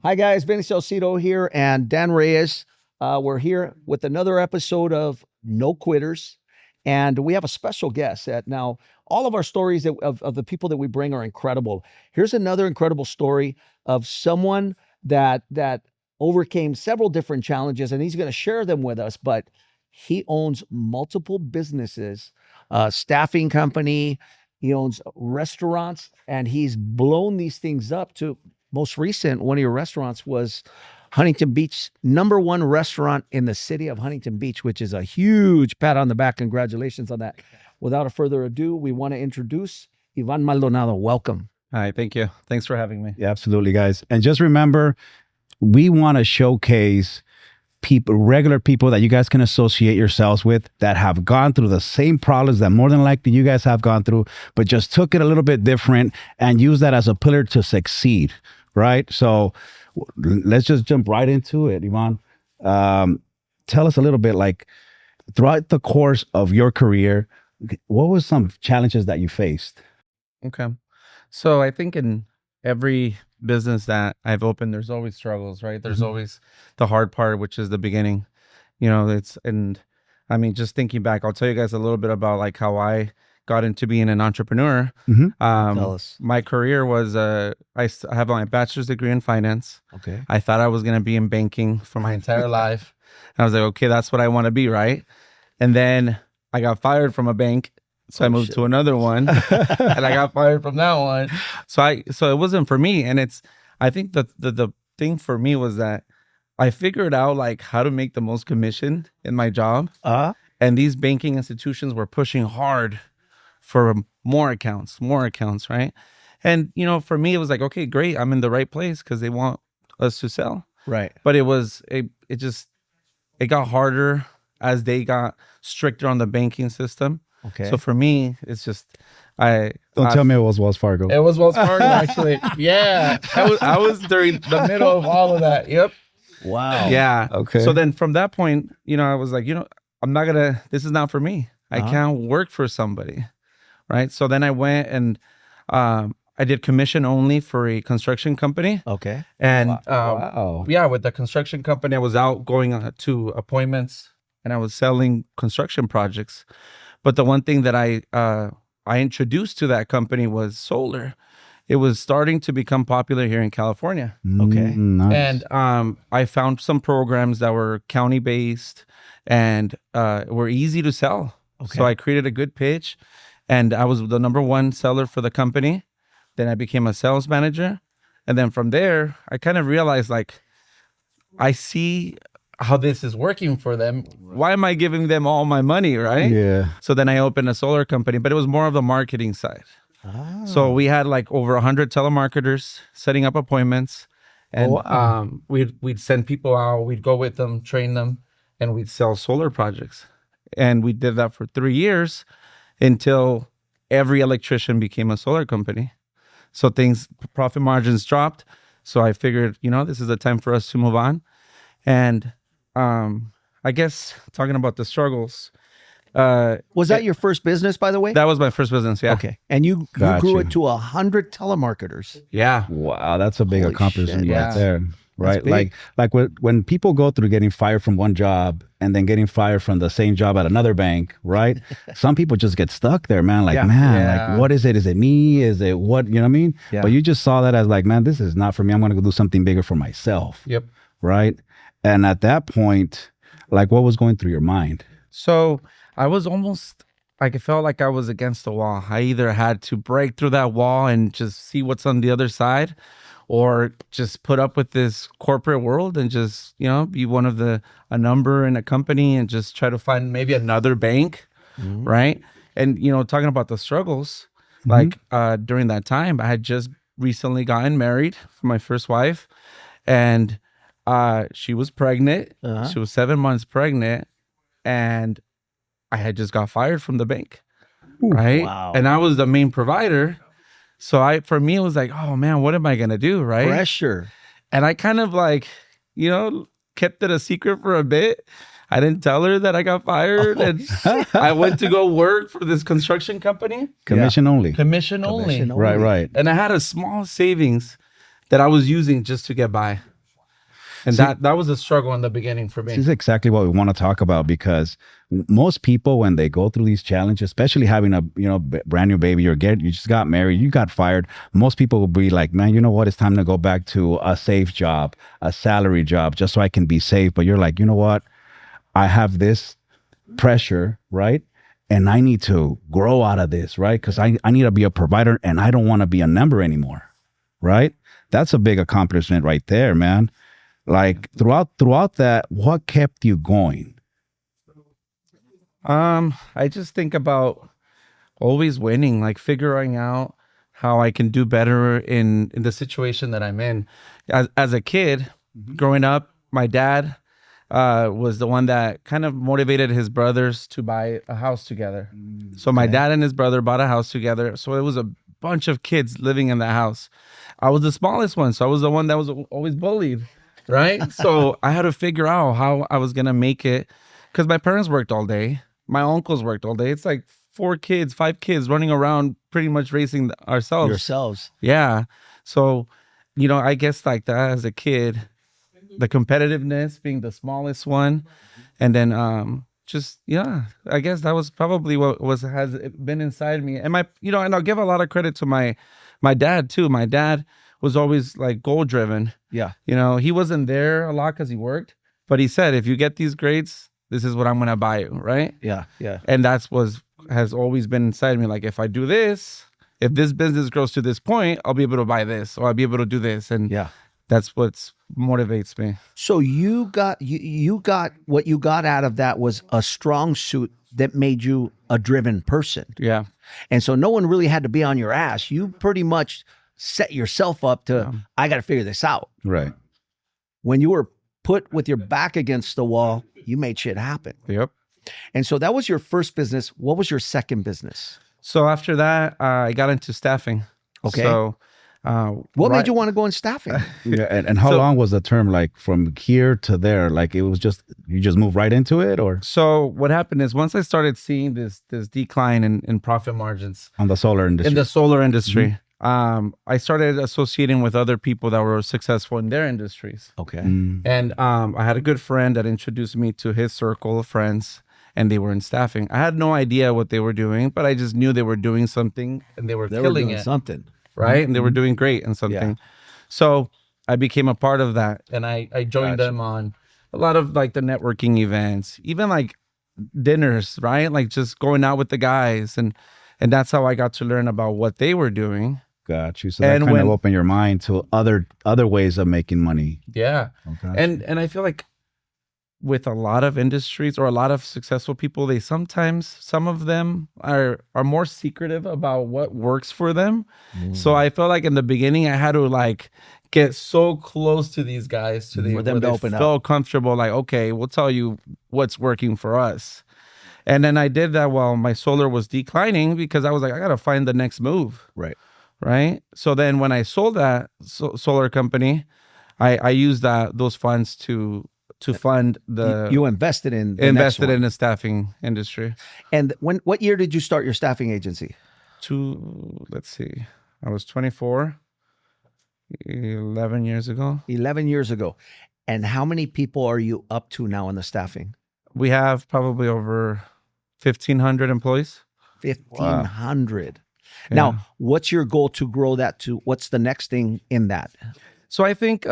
Hi, guys. Venny here and Dan Reyes. We're here with another episode of No Quitters. And we have a special guest. Now, all of our stories of the people that we bring are incredible. Here's another incredible story of someone that overcame several different challenges, and he's going to share them with us. But he owns multiple businesses, staffing company. He owns restaurants, and he's blown these things up to most recent. One of your restaurants was Huntington Beach, #1 restaurant in the city of Huntington Beach, which is a huge pat on the back. Congratulations on that. Without a further ado, we want to introduce Ivan Maldonado. Welcome. Hi, thank you. Thanks for having me. Yeah, absolutely, guys. And just remember, we want to showcase people, regular people that you guys can associate yourselves with that have gone through the same problems that more than likely you guys have gone through, but just took it a little bit different and use that as a pillar to succeed, right? So let's just jump right into it, Ivan. Tell us a little bit, like, throughout the course of your career, what was some challenges that you faced? Okay. So I think in every business that I've opened, there's always struggles, right? There's always the hard part, which is the beginning. And I mean, just thinking back, I'll tell you guys a little bit about like how I got into being an entrepreneur. Tell us. My career was, I have my bachelor's degree in finance. Okay. I thought I was going to be in banking for my entire life. I was like, okay, that's what I want to be, right? And then I got fired from a bank. So I moved to another one and I got fired from that one. So it wasn't for me. And I think the thing for me was that I figured out like how to make the most commission in my job. And these banking institutions were pushing hard for more accounts, right? And, for me, it was like, okay, great. I'm in the right place because they want us to sell. Right. But it got harder as they got stricter on the banking system. Okay. So for me, it's just Don't tell me it was Wells Fargo. It was Wells Fargo, actually. Yeah, I was during the middle of all of that. Yep. Wow. Yeah. Okay. So then from that point, I was like, I'm not gonna. This is not for me. I can't work for somebody, right? So then I went and I did commission only for a construction company. Okay. And Wow. yeah, with the construction company, I was out going to appointments and I was selling construction projects. But the one thing that I introduced to that company was solar. It was starting to become popular here in California. Okay. Nice. And I found some programs that were county-based and were easy to sell. Okay. So I created a good pitch and I was the #1 seller for the company. Then I became a sales manager. And then from there, I kind of realized, like, I see how this is working for them. Why am I giving them all my money, right? Yeah. So then I opened a solar company, but it was more of the marketing side. So we had like over 100 telemarketers setting up appointments, and we'd send people out. We'd go with them, train them, and we'd sell solar projects. And we did that for 3 years until every electrician became a solar company. So profit margins dropped. So I figured, this is the time for us to move on. And I guess talking about the struggles. Was that your first business, by the way? That was my first business, yeah. Okay. And you grew it to 100 telemarketers. Yeah. Wow, that's a big Holy accomplishment shit. right Yeah. there. Right. big. Like when people go through getting fired from one job and then getting fired from the same job at another bank, right? Some people just get stuck there, man. Like, Yeah. like, what is it? Is it me? Is it what? You know what I mean? Yeah. But you just saw that as like, man, this is not for me. I'm going to go do something bigger for myself. Yep. Right. And at that point, like, what was going through your mind? So I was almost like, it felt like I was against the wall. I either had to break through that wall and just see what's on the other side, or just put up with this corporate world and just, be one of a number in a company and just try to find maybe another bank. Right. And, talking about the struggles, like during that time, I had just recently gotten married for my first wife, and she was pregnant. She was 7 months pregnant, and I had just got fired from the bank. Right. Wow. And I was the main provider. So for me, it was like, oh man, what am I going to do? Right. Pressure. And I kind of like, kept it a secret for a bit. I didn't tell her that I got fired. And I went to go work for this construction company. Commission only. Commission only. Commission only. Right. And I had a small savings that I was using just to get by. And See- that was a struggle in the beginning for me. This is exactly what we want to talk about, because most people, when they go through these challenges, especially having a brand new baby, you just got married, you got fired, most people will be like, man, you know what, it's time to go back to a safe job, a salary job, just so I can be safe. But you're like, you know what, I have this pressure, right? And I need to grow out of this, right? Because I need to be a provider, and I don't want to be a number anymore, right? That's a big accomplishment right there, man. Like throughout that, what kept you going? I just think about always winning, like figuring out how I can do better in the situation that I'm in. As a kid, growing up, my dad was the one that kind of motivated his brothers to buy a house together. So my dad and his brother bought a house together. So it was a bunch of kids living in that house. I was the smallest one, so I was the one that was always bullied, right? So I had to figure out how I was gonna make it, because my parents worked all day, my uncles worked all day. It's like 5 kids running around, pretty much racing ourselves. Yourselves. Yeah. So, I guess like that as a kid, the competitiveness, being the smallest one, and then I guess that was probably what has been inside me. And and I'll give a lot of credit to my dad too. My dad was always like goal driven. Yeah. He wasn't there a lot because he worked, but he said, if you get these grades, this is what I'm gonna buy you, right? Yeah. Yeah. And has always been inside me. Like, if I do this, if this business grows to this point, I'll be able to buy this, or I'll be able to do this. And Yeah. that's what motivates me. So you got what you got out of that was a strong suit that made you a driven person. Yeah. And so no one really had to be on your ass. You pretty much set yourself up to, I got to figure this out. Right. When you were put with your back against the wall, you made shit happen. Yep. And so that was your first business. What was your second business? So after that, I got into staffing. Okay. So what made you want to go in staffing? Yeah. And how long was the term, like from here to there? Like it was just, you just moved right into it, or? So what happened is, once I started seeing this decline in profit margins On the solar industry. in the solar industry, I started associating with other people that were successful in their industries. Okay. And I had a good friend that introduced me to his circle of friends, and they were in staffing. I had no idea what they were doing, but I just knew they were doing something, and they were killing doing it, something. right? And they were doing great in something. Yeah. So I became a part of that, and I joined them on a lot of like the networking events, even like dinners, right? Like just going out with the guys, and that's how I got to learn about what they were doing. Got you. So that And kind of when- opened your mind to other ways of making money. Yeah. Okay. And I feel like with a lot of industries or a lot of successful people, some of them are more secretive about what works for them. So I felt like in the beginning I had to like get so close to these guys For them where to they open up. felt comfortable, like, okay, we'll tell you what's working for us. And then I did that while my solar was declining, because I was like, I gotta find the next move. Right. Right. So then when I sold that solar company, I used those funds to fund the You invested in the invested next one. in the staffing industry. And what year did you start your staffing agency? Let's see, I was 24, 11 years ago. 11 years ago. And how many people are you up to now in the staffing? We have probably over 1,500 employees. 1,500. Yeah. Now, what's your goal to grow that to? What's the next thing in that? So I think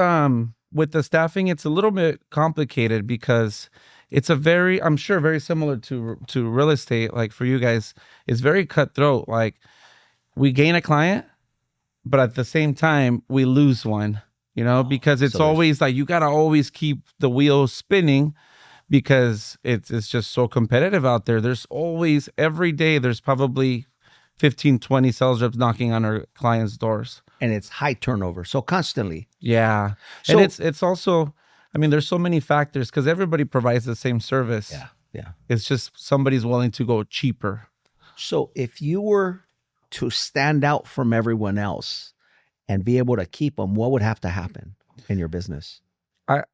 with the staffing, it's a little bit complicated, because it's I'm sure very similar to real estate. Like for you guys, it's very cutthroat. Like we gain a client, but at the same time we lose one, because it's so there's- always like, you got to always keep the wheels spinning, because it's just so competitive out there. There's always, every day, there's probably 15, 20 sales reps knocking on our clients' doors. And it's high turnover. So constantly. Yeah. So- And it's also, I mean, there's so many factors, because everybody provides the same service. Yeah. It's just somebody's willing to go cheaper. So if you were to stand out from everyone else and be able to keep them, what would have to happen in your business?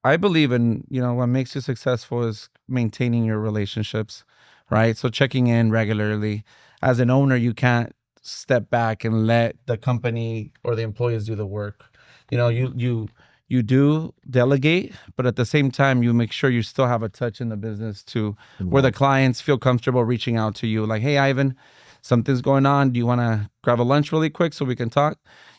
I believe in, what makes you successful is maintaining your relationships, right? So checking in regularly. As an owner, you can't step back and let the company or the employees do the work. You you do delegate, but at the same time, you make sure you still have a touch in the business to where the clients feel comfortable reaching out to you. Like, hey, Ivan, something's going on. Do you want to grab a lunch really quick so we can talk?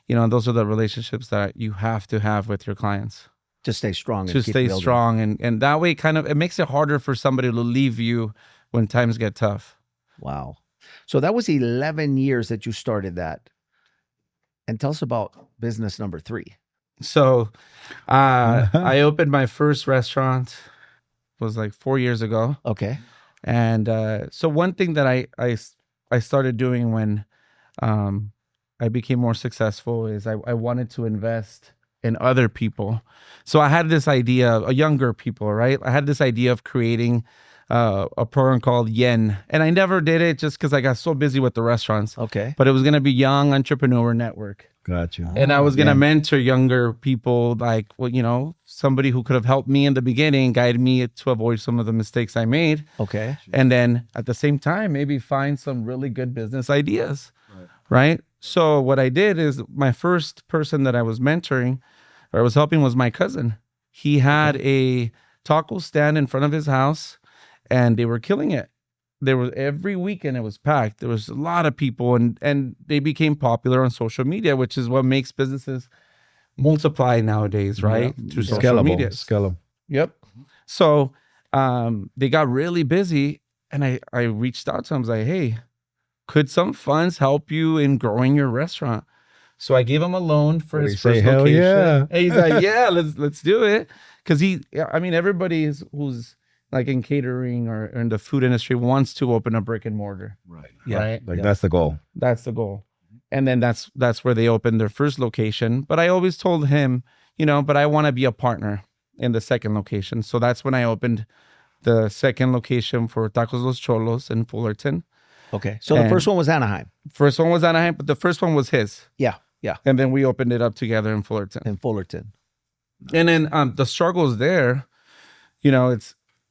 Those are the relationships that you have to have with your clients To stay strong. to And keep stay building. strong. And that way, it makes it harder for somebody to leave you when times get tough. Wow. So that was 11 years that you started that. And tell us about business number 3. So I opened my first restaurant was like 4 years ago. Okay. And so one thing that I started doing when I became more successful is I wanted to invest in other people. So I had this idea, younger people, right? I had this idea of creating a program called Yen. And I never did it just because I got so busy with the restaurants. Okay. But it was going to be Young Entrepreneur Network. Gotcha. And I was going to Yeah. mentor younger people, like, somebody who could have helped me in the beginning, guide me to avoid some of the mistakes I made. Okay. And then at the same time, maybe find some really good business ideas. Right. So what I did is my first person that I was mentoring or I was helping was my cousin. He had a taco stand in front of his house and they were killing it. There was every weekend it was packed. There was a lot of people and they became popular on social media, which is what makes businesses multiply nowadays, right? Through social media. Scalable. Yep. So they got really busy and I reached out to him. I was like, hey, could some funds help you in growing your restaurant? So I gave him a loan for his first Hell location. yeah. And he's like, yeah, let's do it. Because everybody who's like in catering or in the food industry wants to open a brick and mortar. Right. Yeah. Right. Like that's the goal. That's the goal. And then that's where they opened their first location. But I always told him, but I want to be a partner in the second location. So that's when I opened the second location for Tacos Los Cholos in Fullerton. Okay. So the first one was Anaheim. First one was Anaheim, but the first one was his. Yeah. Yeah. And then we opened it up together in Fullerton. In Fullerton. And then the struggles there,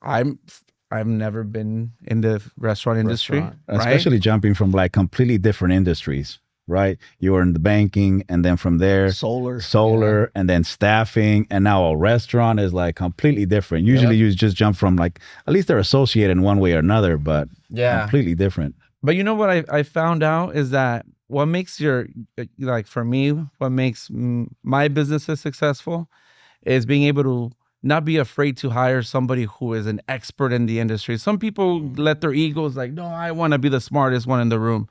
I've never been in the restaurant industry, right? Especially jumping from like completely different industries, right? You were in the banking and then from there Solar. and then staffing and now a restaurant is like completely different. Usually you just jump from like, at least they're associated in one way or another, but completely different. But you know what I found out is that what makes for me, what makes my businesses successful is being able to not be afraid to hire somebody who is an expert in the industry. Some people let their egos like, no, I want to be the smartest one in the room.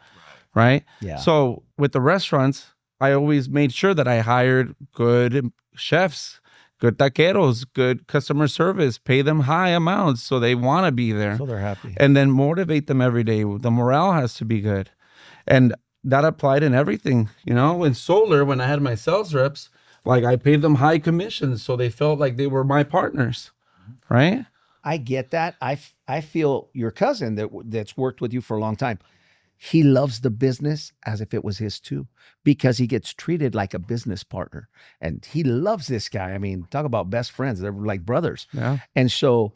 Right. Yeah. So with the restaurants, I always made sure that I hired good chefs, good taqueros, good customer service, pay them high amounts so they want to be there. So they're happy. And then motivate them every day. The morale has to be good. And that applied in everything. In solar, when I had my sales reps, like I paid them high commissions so they felt like they were my partners. Right? I get that. I feel your cousin that's worked with you for a long time, he loves the business as if it was his too, because he gets treated like a business partner. And he loves this guy. I mean, talk about best friends. They're like brothers. Yeah. And so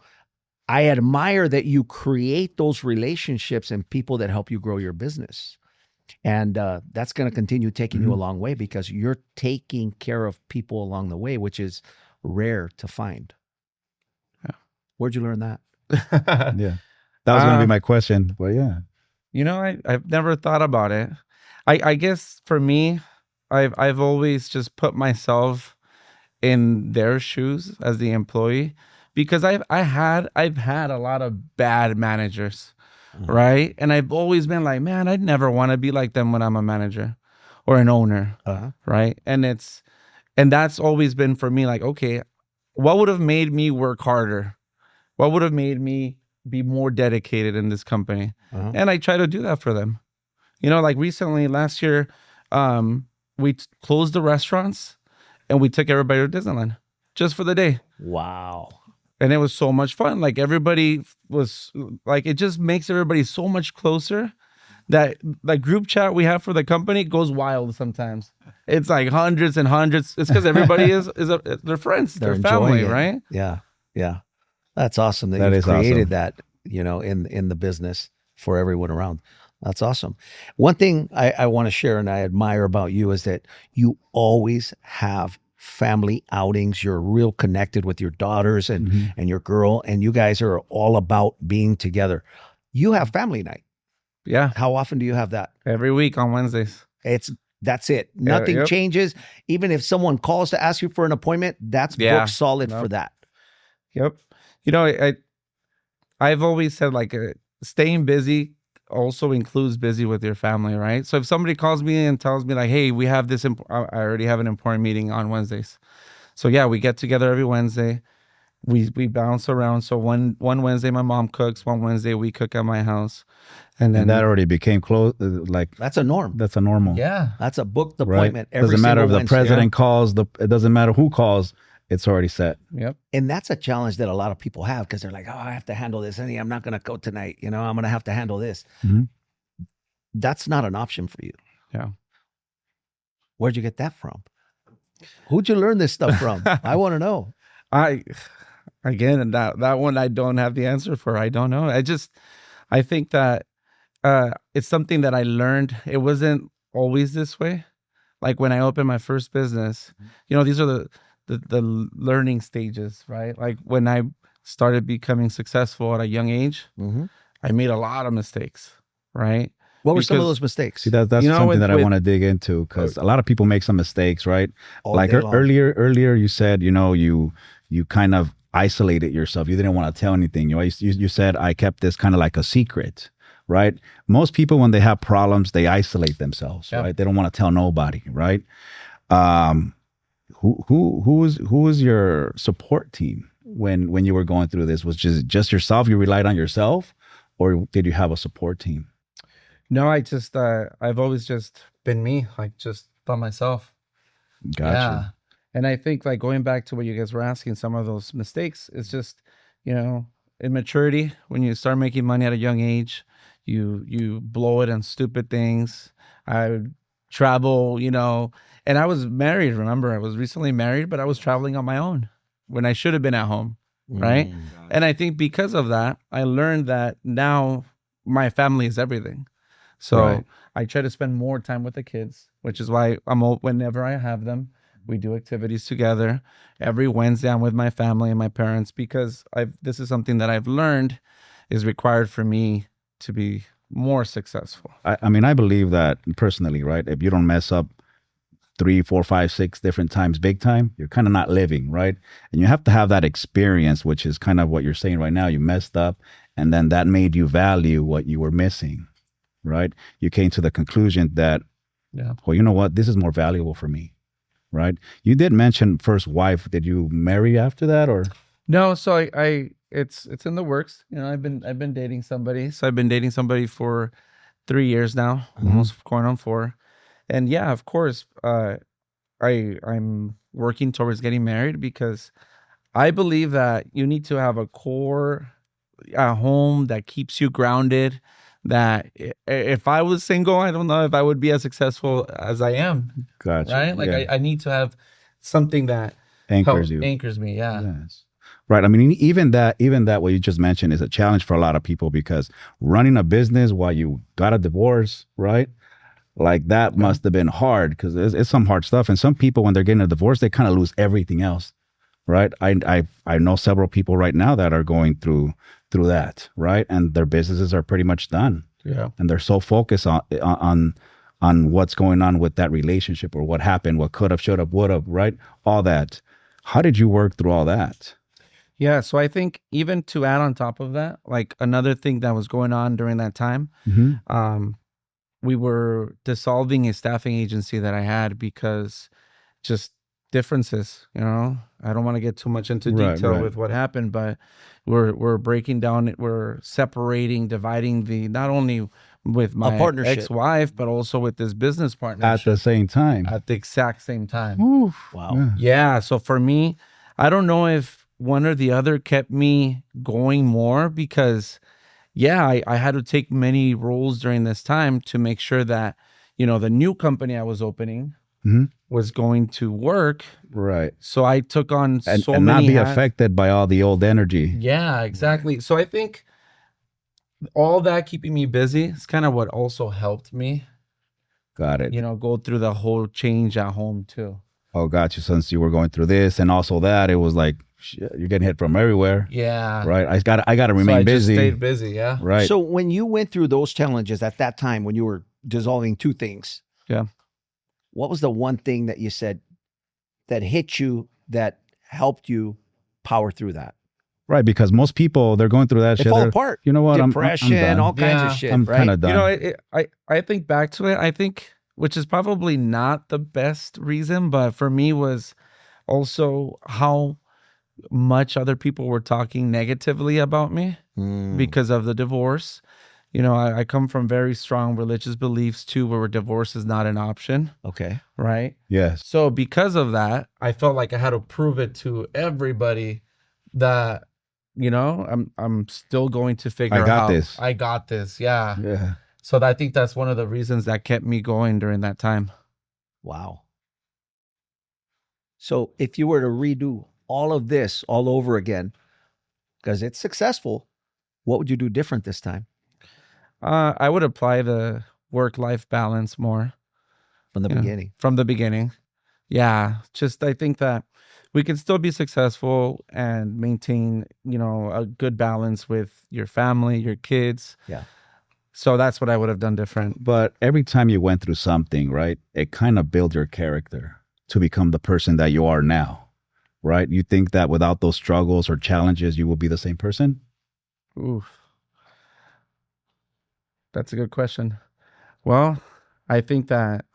I admire that you create those relationships and people that help you grow your business. And that's going to continue taking you a long way because you're taking care of people along the way, which is rare to find. Yeah. Where'd you learn that? Yeah. That was going to be my question, but yeah. I've never thought about it. I guess for me, I've always just put myself in their shoes as the employee because I've had a lot of bad managers, right? And I've always been like, man, I'd never want to be like them when I'm a manager or an owner, right? And that's always been for me like, okay, what would have made me work harder? What would have made me be more dedicated in this company? And I try to do that for them. Like recently, last year, we closed the restaurants and we took everybody to Disneyland just for the day. Wow. And it was so much fun. Like everybody was like, it just makes everybody so much closer that like group chat we have for the company goes wild sometimes. It's like hundreds and hundreds. It's because everybody they're friends, they're family, right? Yeah. Yeah. That's awesome that That you've is created awesome. that, in the business for everyone around. That's awesome. One thing I want to share and I admire about you is that you always have family outings. You're real connected with your daughters and your girl, and you guys are all about being together. You have family night. Yeah. How often do you have that? Every week on Wednesdays. That's it. Nothing Yep. changes. Even if someone calls to ask you for an appointment, that's booked solid for that. Yep. You know, I've always said like staying busy also includes busy with your family, right? So if somebody calls me and tells me like, hey, we have this, I already have an important meeting on Wednesdays. So yeah, we get together every Wednesday. We bounce around. So one Wednesday my mom cooks, one Wednesday we cook at my house. And then that already became close. Like That's a norm. that's a normal. yeah. That's a booked Right? appointment every Doesn't matter if single the Wednesday. president calls. It doesn't matter who calls. It's already set. Yep. And that's a challenge that a lot of people have because they're like, oh, I have to handle this. Honey, I'm not going to go tonight. You know, I'm going to have to handle this. Mhm. That's not an option for you. Yeah. Where'd you get that from? Who'd you learn this stuff from? I want to know. Again, that one I don't have the answer for. I don't know. I think that it's something that I learned. It wasn't always this way. Like when I opened my first business, you know, these are the learning stages, right? Like when I started becoming successful at a young age, I made a lot of mistakes, right? What were some of Because- those mistakes? See, that's You know, something with- that I with- want to dig into because a lot of people make some mistakes, right? All Like day long. earlier, you said, you know, you kind of isolated yourself. You didn't want to tell anything. You said I kept this kind of like a secret, right? Most people, when they have problems, they isolate themselves, Yeah. right? They don't want to tell nobody, right? Who was your support team when you were going through this? Was just yourself? You relied on yourself, or did you have a support team? No, I've always just been me, like just by myself. Gotcha. Yeah. And I think like going back to what you guys were asking, some of those mistakes, it's just, you know, immaturity. When you start making money at a young age, you blow it on stupid things. I would travel, you know, and I was married. Remember, I was recently married, but I was traveling on my own when I should have been at home. Right. And I think because of that, I learned that now my family is everything. So Right. I try to spend more time with the kids, which is why whenever I have them, we do activities together. Every Wednesday, I'm with my family and my parents because this is something that I've learned is required for me to be more successful. I mean, I believe that personally, right? If you don't mess up 3, 4, 5, 6 different times, big time, you're kind of not living, right? And you have to have that experience, which is kind of what you're saying right now. You messed up, and then that made you value what you were missing, right? You came to the conclusion that, well, you know what? This is more valuable for me, right? You did mention first wife. Did you marry after that, or? No, so I it's in the works. You know, I've been dating somebody. So I've been dating somebody for 3 years now, almost going on 4. And yeah, of course, I'm working towards getting married because I believe that you need to have a core at home that keeps you grounded. That if I was single, I don't know if I would be as successful as I am. Gotcha. Right? Like Yeah. I need to have something that Anchors you. anchors me. Yeah. Yes. Right. I mean, even that what you just mentioned is a challenge for a lot of people because running a business while you got a divorce, right? Like that must have been hard because it's some hard stuff. And some people, when they're getting a divorce, they kind of lose everything else, right? I know several people right now that are going through that, right? And their businesses are pretty much done. Yeah. And they're so focused on what's going on with that relationship or what happened, what could have, should have, would have, right? All that. How did you work through all that? Yeah, so I think even to add on top of that, like another thing that was going on during that time, we were dissolving a staffing agency that I had because just differences, you know. I don't want to get too much into detail Right. with what happened, but we're breaking down, we're separating, dividing not only with my partnership. ex-wife, but also with this business At partnership the same time. at the exact same time. Oof. Wow. Yeah. So for me, I don't know if one or the other kept me going more because, yeah, I had to take many roles during this time to make sure that, you know, the new company I was opening was going to work. Right. So I took on And so not many be hats. affected by all the old energy. Yeah, exactly. So I think all that keeping me busy is kind of what also helped me, Got it. you know, go through the whole change at home too. oh, got you, since you were going through this and also that, it was like, shit, you're getting hit from everywhere. Yeah. Right. I got to So remain I just busy. stayed busy. Yeah. Right. So when you went through those challenges at that time, when you were dissolving two things, Yeah. what was the one thing that you said that hit you that helped you power through that? Right. Because most people, they're going through that They shit. fall They're, apart. you know what? Depression, I'm done. all kinds Yeah. of shit. I'm right? kind of done. You know, I think back to it. I think, which is probably not the best reason, but for me was also how much other people were talking negatively about me because of the divorce. You know, I come from very strong religious beliefs too, where divorce is not an option, Okay. right? Yes. So because of that, I felt like I had to prove it to everybody that, you know, I'm still going to figure I got out. this. I got this. Yeah. Yeah. So I think that's one of the reasons that kept me going during that time. Wow. So if you were to redo all of this all over again, because it's successful, what would you do different this time I would apply the work-life balance more from the beginning? from the beginning. Yeah. Just I think that we can still be successful and maintain, you know, a good balance with your family, your kids. Yeah. So that's what I would have done different. But every time you went through something, right, it kind of built your character to become the person that you are now, right? You think that without those struggles or challenges, you will be the same person? Oof. That's a good question. Well, I think that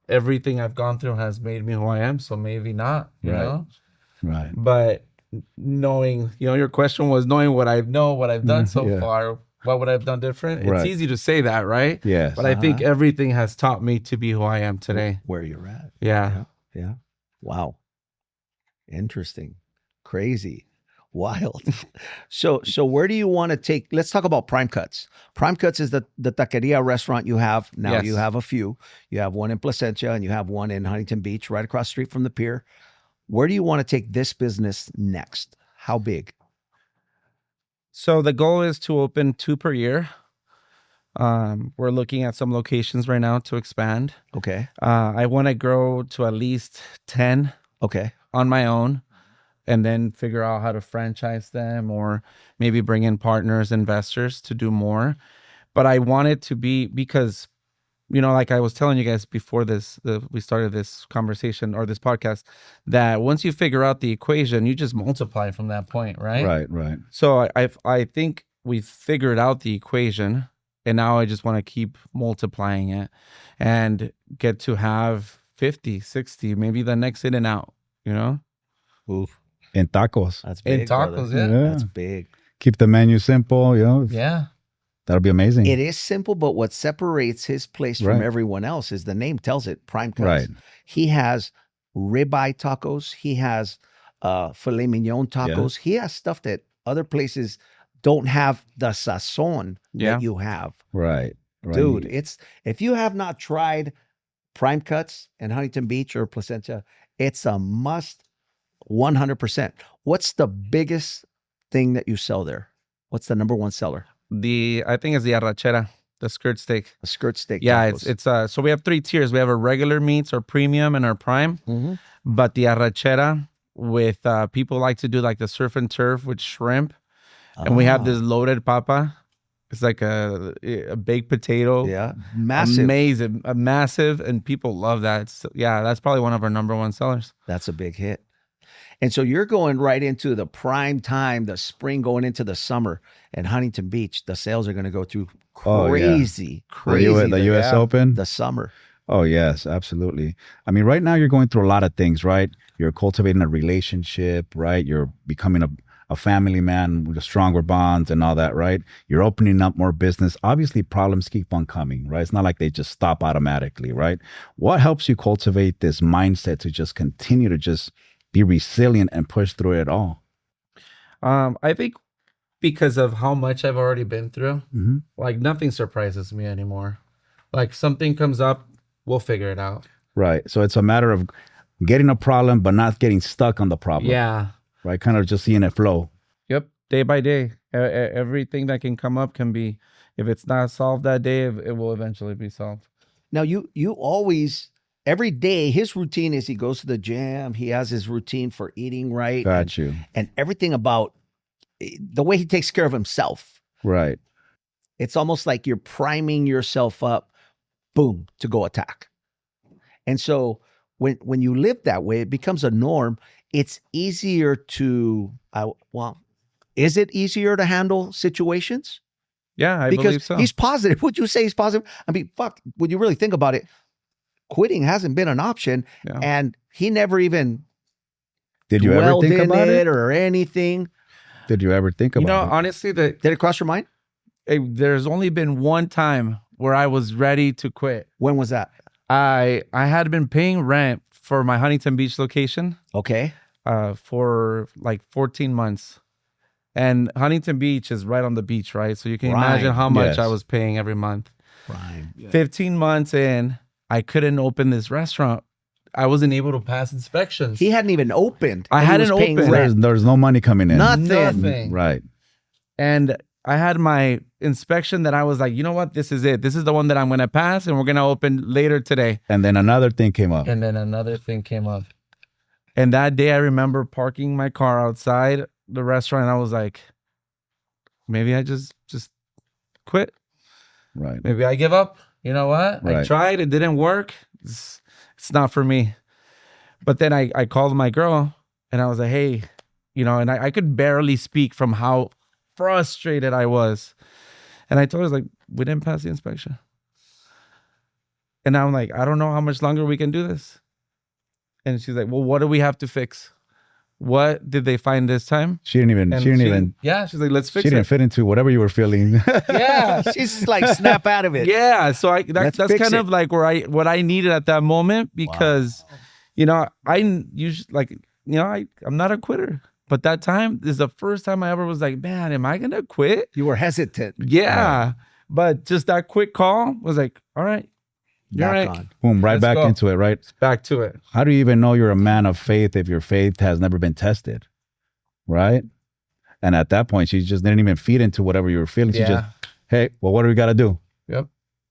everything I've gone through has made me who I am. So maybe not, you Right. know? Right. But knowing, you know, your question was knowing what I know, what I've done so Yeah. far, what would I have done different? Right. It's easy to say that, right? Yes. But I think everything has taught me to be who I am today. Where you're at. Yeah. Yeah. Wow. Interesting. Crazy. Wild. So where do you want to take, let's talk about Prime Cuts. Prime Cuts is the taqueria restaurant you have now. Yes. You have a few. You have one in Placentia and you have one in Huntington Beach, right across the street from the pier. Where do you want to take this business next? How big? So the goal is to open 2 per year. We're looking at some locations right now to expand. Okay. I want to grow to at least 10 Okay. on my own and then figure out how to franchise them or maybe bring in partners, investors to do more. But I want it to be because, you know, like I was telling you guys before we started this conversation or this podcast, that once you figure out the equation, you just multiply from that point, right? Right. Right. So I think we've figured out the equation, and now I just want to keep multiplying it and get to have 50, 60, maybe the next In and Out, you know? Oof. And tacos. That's big. In tacos, brother. yeah. That's big. Keep the menu simple, you know. Yeah. That'll be amazing. It is simple, but what separates his place from Right. everyone else is the name tells it, Prime Cuts. Right. He has ribeye tacos. He has filet mignon tacos. He has stuff that other places don't have the sazon Yeah. that you have. Right. Right. Dude, it's if you have not tried Prime Cuts in Huntington Beach or Placentia, it's a must 100%. What's the biggest thing that you sell there? What's the number one seller? I think it's the arrachera, the skirt steak. A skirt steak. Yeah, tacos. it's so we have 3 tiers. We have our regular meats, our premium, and our prime. Mhm. But the arrachera with people like to do like the surf and turf with shrimp, and we have Ah, this loaded papa. It's like a baked potato. yeah, massive. Amazing, massive, and people love that. That's probably one of our number one sellers. That's a big hit. And so you're going right into the prime time, the spring going into the summer, and Huntington Beach. The sales are going to go through Oh, yeah. crazy, The crazy. U.S. yeah. Open. The summer. Oh, yes, absolutely. I mean, right now you're going through a lot of things, right? You're cultivating a relationship, right? You're becoming a family man with stronger bonds and all that, right? You're opening up more business. Obviously, problems keep on coming, right? It's not like they just stop automatically, right? What helps you cultivate this mindset to just continue to just be resilient and push through it all? I think because of how much I've already been through, Mm-hmm. like nothing surprises me anymore. Like something comes up, we'll figure it out. Right. So it's a matter of getting a problem, but not getting stuck on the problem. Yeah. Right. Kind of just seeing it flow. Yep. Day by day. Everything that can come up can be, if it's not solved that day, it will eventually be solved. Now you always every day, his routine is he goes to the gym. He has his routine for eating right. Got you. And everything about the way he takes care of himself. Right. It's almost like you're priming yourself up, boom, to go attack. And so when you live that way, it becomes a norm. It's easier to, is it easier to handle situations? Yeah, I Because believe so. he's positive. Would you say he's positive? I mean, fuck, when you really think about it, quitting hasn't been an option. Yeah. And he never even Did you ever dwelled think in about it? or anything. Did you ever think You know, about it? honestly, Did it cross your mind? there's only been one time where I was ready to quit. When was that? I had been paying rent for my Huntington Beach location Okay. for like 14 months. And Huntington Beach is right on the beach, right? So you can Right. imagine how much Yes. I was paying every month. Prime. 15 months in, I couldn't open this restaurant. I wasn't able to pass inspections. He hadn't even opened. I and he hadn't was paying opened. rent. There's no money coming in. Nothing. Right. And I had my inspection that I was like, you know what? This is it. This is the one that I'm going to pass, and we're going to open later today. And then another thing came up. And then another thing came up. And that day, I remember parking my car outside the restaurant. And I was like, maybe I just quit. Right. Maybe I give up. You know what? I Right. tried. It didn't work. It's not for me. But then I called my girl and I was like, hey, you know, and I could barely speak from how frustrated I was. And I told her, I was like, we didn't pass the inspection. And I'm like, I don't know how much longer we can do this. And she's like, well, what do we have to fix? What did they find this time? She didn't even. And She didn't even. Yeah, she's like, let's fix She didn't it. fit into whatever you were feeling. Yeah. She's like, snap out of it. Yeah. So Let's that's fix kind it. of like what I needed at that moment because, you know, I usually like, you know, I'm not a quitter. But that time is the first time I ever was like, man, am I going to quit? You were hesitant. Yeah. But just that quick call was like, all right, you're Back right. on. Boom, right Let's back go. into it, right? Back to it. How do you even know you're a man of faith if your faith has never been tested? Right? And at that point, she just didn't even feed into whatever you were feeling. She Yeah. just, hey, well, what do we got to do? Yep.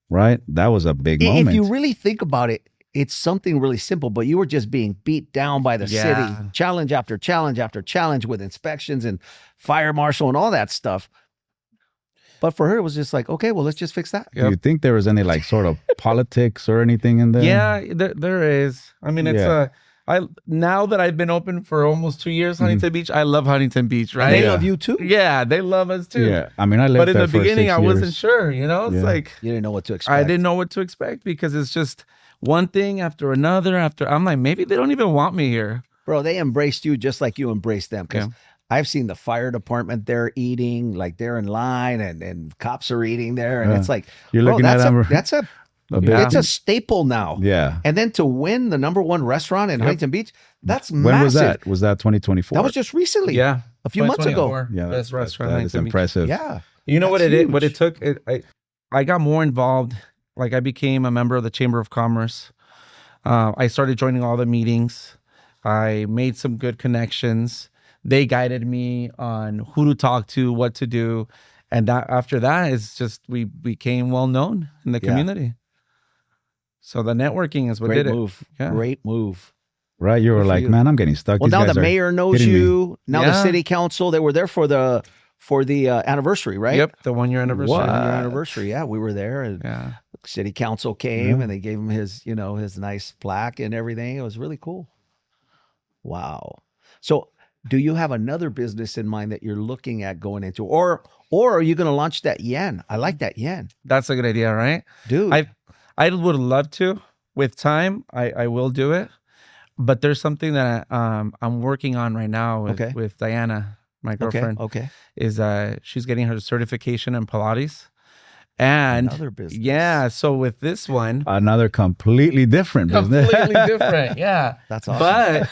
Right? That was a big moment. If you really think about it, it's something really simple, but you were just being beat down by the Yeah. city, challenge after challenge after challenge with inspections and fire marshal and all that stuff. But for her, it was just like, okay, well, let's just fix that. Do you think there was any like sort of politics or anything in there? Yeah, there is. I mean, it's Yeah. now that I've been open for almost 2 years, Huntington Beach, I love Huntington Beach, right? And they Yeah. love you too. Yeah, they love us too. Yeah. I mean, I lived But in there the for beginning, 6 I wasn't years. sure, you know? It's Yeah. like, You didn't know what to expect. I didn't know what to expect because it's just one thing after another I'm like, maybe they don't even want me here. Bro, they embraced you just like you embraced them. Because Yeah. I've seen the fire department there eating, like they're in line and cops are eating there. And Yeah. it's like, You're bro, looking at them. that's a big- it's a staple now. Yeah. And then to win the #1 restaurant in Huntington Beach, that's When massive. was that? Was that 2024? That was just recently. Yeah. A few months ago. 2024, Yeah, Best restaurant. that in is Huntington Beach. impressive. Yeah. You know what That's it what it huge. took? I got more involved. Like I became a member of the Chamber of Commerce. I started joining all the meetings. I made some good connections. They guided me on who to talk to, what to do. And that after that, it's just we became well known in the Yeah. community. So the networking is what Great did it. move. Yeah. Great move. Right? You were Good for like, you. man, I'm getting stuck. Well, These now guys the are mayor knows hitting me." you. Now the Yeah. city council, they were there for the anniversary, right? Yep, the 1 year anniversary. What? Your anniversary. Yeah, we were there, and Yeah. city council came Yeah. and they gave him his nice plaque and everything. It was really cool. Wow. So, do you have another business in mind that you're looking at going into, or are you going to launch that yen? I like that yen, That's a good idea, right? dude. I would love to. With time, I will do it. But there's something that I'm working on right now with, Okay. with Diana, my girlfriend. Okay. Is she's getting her certification in Pilates. And Another business. yeah, so with this one, Another completely different business. completely different. Yeah. That's awesome. But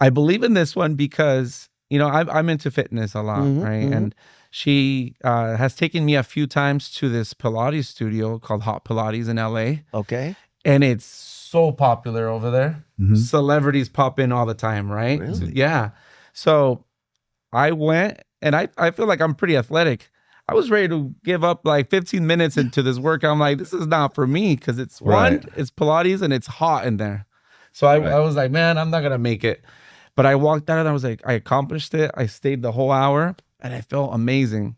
I believe in this one because, you know, I'm into fitness a lot, Mhm, right? mhm. And she has taken me a few times to this Pilates studio called Hot Pilates in LA. Okay. And it's so popular over there. Mhm. Celebrities pop in all the time, right? Really? Yeah. So I went and I feel like I'm pretty athletic. I was ready to give up like 15 minutes into this workout. I'm like, this is not for me because it's Right. it's Pilates and it's hot in there. So I was like, man, I'm not gonna make it. But I walked out and I was like, I accomplished it. I stayed the whole hour and I felt amazing.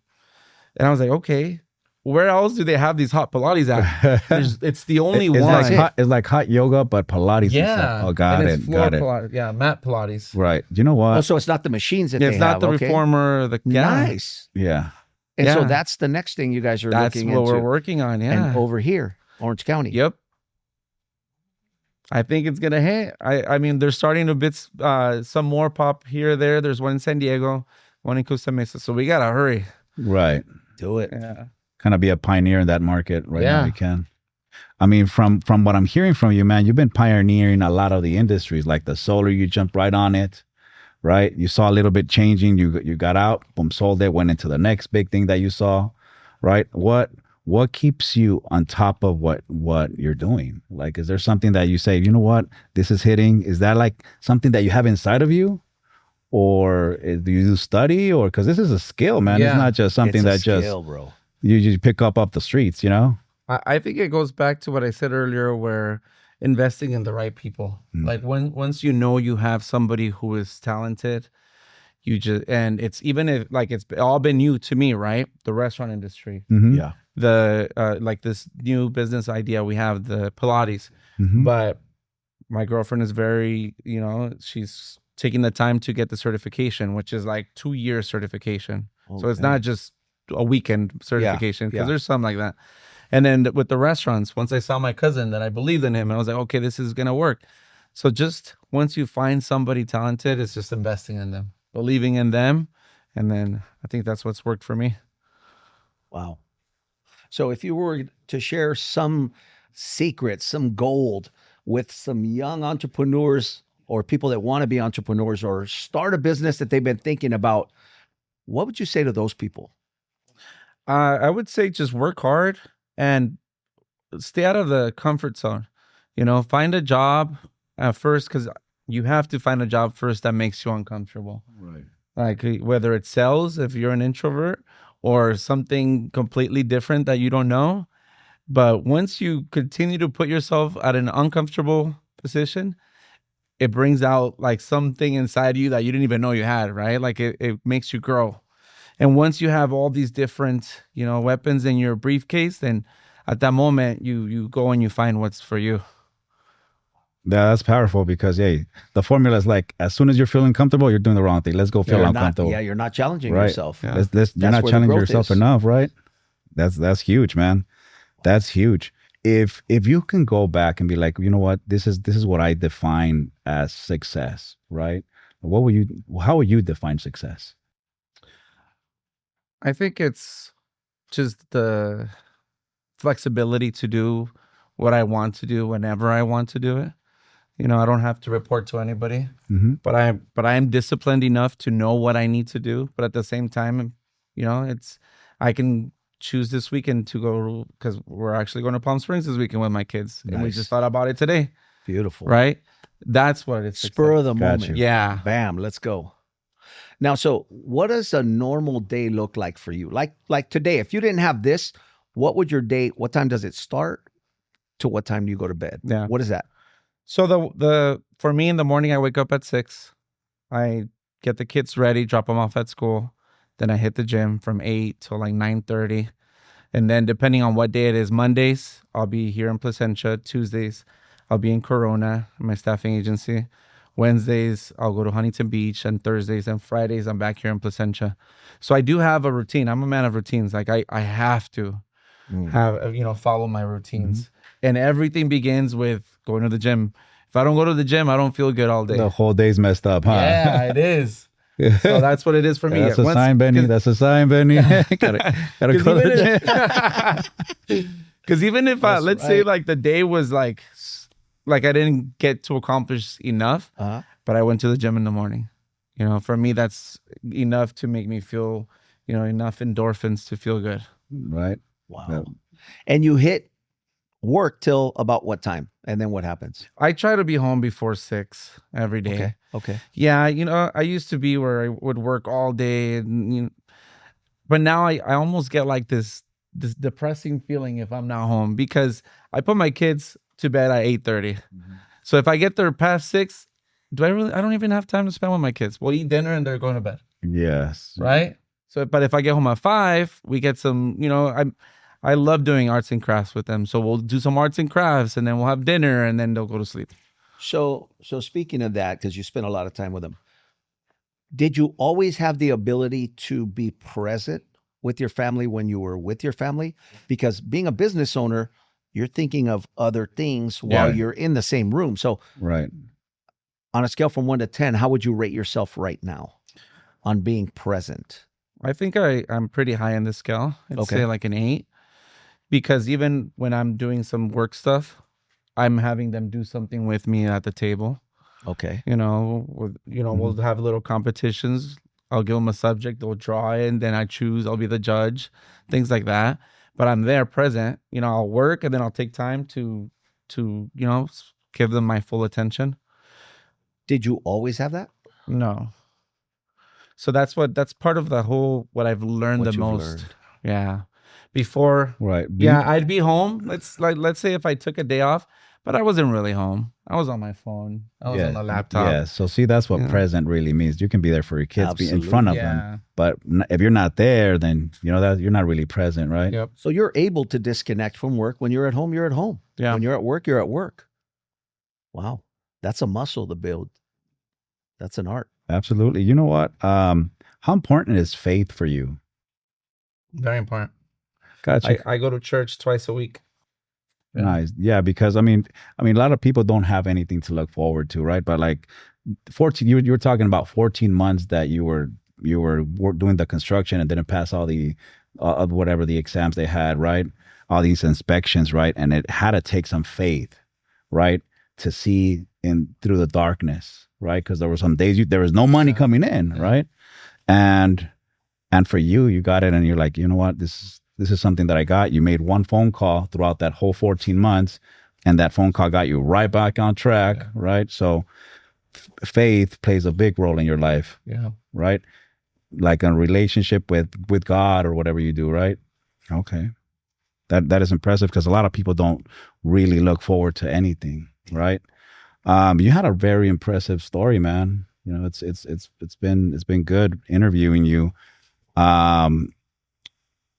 And I was like, okay, where else do they have these hot Pilates at? It's the only It's one. it's like hot yoga, but Pilates. Yeah. Oh, got And it. it's floor Got it. Pilates. Yeah, mat Pilates. Right. You know what? Also, it's not the machines that Yeah, they it's not have. the okay? reformer. Nice. Yeah. And so Yeah. that's the next thing you guys are That's looking what into. we're working on. Yeah. And over here, Orange County. Yep. I think it's gonna hit. I mean, they're starting to bits some more pop here or there. There's one in San Diego, one in Costa Mesa. So we gotta hurry. Right. Do it. Yeah. Kind of be a pioneer in that market right now. Yeah. You can. I mean, from what I'm hearing from you, man, you've been pioneering a lot of the industries, like the solar. You jumped right on it, right? You saw a little bit changing. You got out, boom, sold it, went into the next big thing that you saw, right? What keeps you on top of what you're doing? Like, is there something that you say, you know what, this is hitting? Is that like something that you have inside of you, or do you study, or because this is a skill, man? It's Yeah. not just something It's a that skill, bro. you just pick up off the streets, you know? I think it goes back to what I said earlier, where investing in the right people. Like once you know you have somebody who is talented, you just, and it's even if like it's all been new to me, right? The restaurant industry, Mhm. Yeah. the like this new business idea we have, the Pilates. Mhm. But my girlfriend is very, she's taking the time to get the certification, which is like 2 year certification. So it's Okay. not just a weekend certification, because yeah. there's some like that. And then with the restaurants, once I saw my cousin, then I believed in him, and I was like, okay, this is gonna work. So just once you find somebody talented, it's just investing in them, believing in them, and then I think that's what's worked for me. Wow. So if you were to share some secrets, some gold with some young entrepreneurs or people that want to be entrepreneurs or start a business that they've been thinking about, what would you say to those people? I would say just work hard and stay out of the comfort zone. Find a job at first, because you have to find a job first that makes you uncomfortable. Right. Like whether it sells if you're an introvert, or something completely different that you don't know. But once you continue to put yourself at an uncomfortable position, it brings out like something inside you that you didn't even know you had, right? Like it makes you grow. And once you have all these different, weapons in your briefcase, then at that moment you go and you find what's for you. Yeah, that's powerful, because hey, the formula is like, as soon as you're feeling comfortable, you're doing the wrong thing. Let's go feel You're not, uncomfortable. yeah, you're not challenging Right. yourself. Yeah. You're That's not where the challenging growth yourself is. enough, right? That's huge, man. That's huge. If you can go back and be like, you know what, this is what I define as success, right? How would you define success? I think it's just the flexibility to do what I want to do whenever I want to do it. I don't have to report to anybody, Mm-hmm. but I am disciplined enough to know what I need to do. But at the same time, I can choose this weekend to go, because we're actually going to Palm Springs this weekend with my kids, and we Nice. just thought about it today, Beautiful. right? That's what it's Spur of the Got moment. you. Yeah. Bam, let's go. Now, so what does a normal day look like for you? Like today, if you didn't have this, what would your day, what time does it start to what time do you go to bed? Yeah. What is that? So the for me in the morning, I wake up at 6. I get the kids ready, drop them off at school. Then I hit the gym from 8 till like 9:30. And then depending on what day it is, Mondays, I'll be here in Placentia. Tuesdays, I'll be in Corona, my staffing agency. Wednesdays, I'll go to Huntington Beach. And Thursdays and Fridays, I'm back here in Placentia. So I do have a routine. I'm a man of routines. Like I have to have, follow my routines. And everything begins with going to the gym. If I don't go to the gym, I don't feel good all day. The whole day's messed up, huh? Yeah, it is. So that's what it is for me. That's a sign, Benny. That's a sign, Benny. gotta go to the gym. Because even if let's say right. like the day was like I didn't get to accomplish enough, but I went to the gym in the morning. For me, that's enough to make me feel, enough endorphins to feel good. Right. Wow. Yeah. And you hit work till about what time? And then what happens? I try to be home before 6 every day. Okay. Yeah, I used to be where I would work all day, but but now I almost get like this depressing feeling if I'm not home, because I put my kids to bed at 8:30. So if I get there past 6, I don't even have time to spend with my kids. We'll eat dinner and they're going to bed. Yes. Right. So, but if I get home at 5, we get some, I love doing arts and crafts with them. So we'll do some arts and crafts, and then we'll have dinner, and then they'll go to sleep. So speaking of that, because you spent a lot of time with them, did you always have the ability to be present with your family when you were with your family? Because being a business owner, you're thinking of other things while you're in the same room. So Right. on a scale from 1 to 10, how would you rate yourself right now on being present? I think I'm pretty high on the scale. I'd say like an 8, because even when I'm doing some work stuff, I'm having them do something with me at the table. Okay. We'll have little competitions. I'll give them a subject, they'll draw it, and then I choose. I'll be the judge, things like that. But I'm there, present. I'll work, and then I'll take time to give them my full attention. Did you always have that? No. So that's part of the whole what I've learned the most. Learned. Yeah. Before, Right. I'd be home. Let's say if I took a day off, but I wasn't really home. I was on my phone. I was on the laptop. Yeah. So see, that's what present really means. You can be there for your kids, be in front of them. But if you're not there, then that you're not really present, right? Yep. So you're able to disconnect from work. When you're at home, you're at home. Yeah. When you're at work, you're at work. Wow. That's a muscle to build. That's an art. Absolutely. You know what? How important is faith for you? Very important. Gotcha. I go to church twice a week. Yeah. Nice. Yeah, because I mean, a lot of people don't have anything to look forward to, right? But like 14, you were talking about 14 months that you were doing the construction and didn't pass all the whatever the exams they had, right? All these inspections, right? And it had to take some faith, right, to see through the darkness, right? Because there were some days there was no money coming in, right? And for you got it, and you're like, you know what, this is something that I got. You made one phone call throughout that whole 14 months, and that phone call got you right back on track, right? So faith plays a big role in your life, right? Like a relationship with God or whatever you do, right? Okay. That is impressive, because a lot of people don't really look forward to anything, right? You had a very impressive story, man. It's been good interviewing you.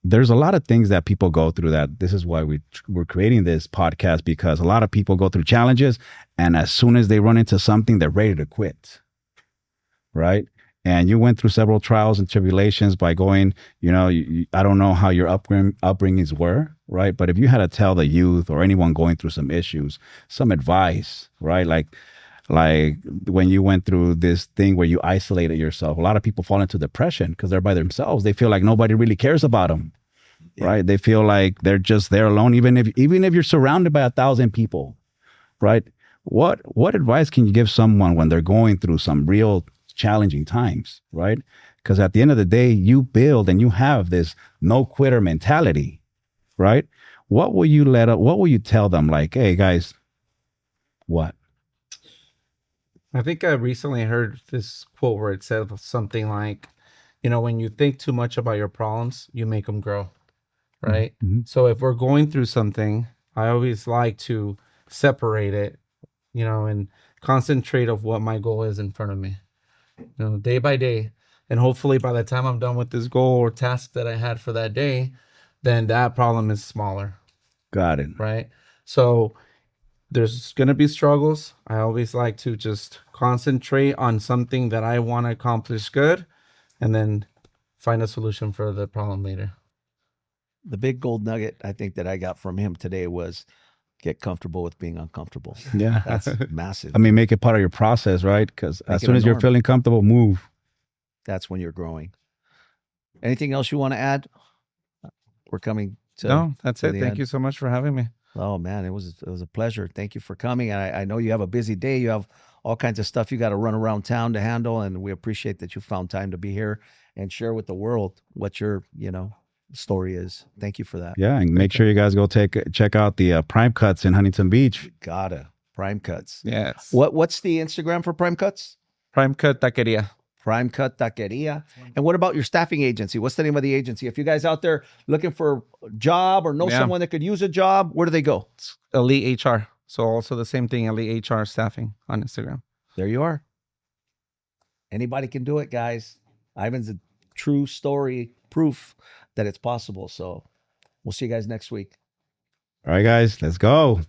There's a lot of things that people go through. That this is why we're creating this podcast, because a lot of people go through challenges, and as soon as they run into something, they're ready to quit, right? And you went through several trials and tribulations by going, I don't know how your upbringings were, right? But if you had to tell the youth or anyone going through some issues, some advice, right? Like when you went through this thing where you isolated yourself, a lot of people fall into depression because they're by themselves. They feel like nobody really cares about them, right? They feel like they're just there alone, even if you're surrounded by 1,000 people, right? What advice can you give someone when they're going through some real challenging times, right? Because at the end of the day, you build and you have this no quitter mentality, right? What will you tell them? Like, hey guys, what? I think I recently heard this quote where it said something like, when you think too much about your problems, you make them grow, right? Mm-hmm. So if we're going through something, I always like to separate it, and concentrate of what my goal is in front of me, day by day. And hopefully by the time I'm done with this goal or task that I had for that day, then that problem is smaller. Got it. Right? So there's going to be struggles. I always like to just concentrate on something that I want to accomplish good, and then find a solution for the problem later. The big gold nugget I think that I got from him today was get comfortable with being uncomfortable. Yeah. That's massive. I mean, make it part of your process, right? Because as soon as you're feeling comfortable, move. That's when you're growing. Anything else you want to add? We're coming to No, that's it. Thank end. you so much for having me. Oh man, it was a pleasure. Thank you for coming. I know you have a busy day. You have all kinds of stuff you got to run around town to handle, and we appreciate that you found time to be here and share with the world what your story is. Thank you for that. Yeah, and make sure you guys go check out the Prime Cuts in Huntington Beach. Prime Cuts. Yes. What's the Instagram for Prime Cuts? Prime Cut Taqueria. Prime Cut Taqueria. And what about your staffing agency? What's the name of the agency? If you guys out there looking for a job or know Yeah. someone that could use a job, where do they go? It's Elite HR. So also the same thing, Elite HR staffing on Instagram. There you are. Anybody can do it, guys. Ivan's a true story proof that it's possible. So we'll see you guys next week. All right, guys, let's go.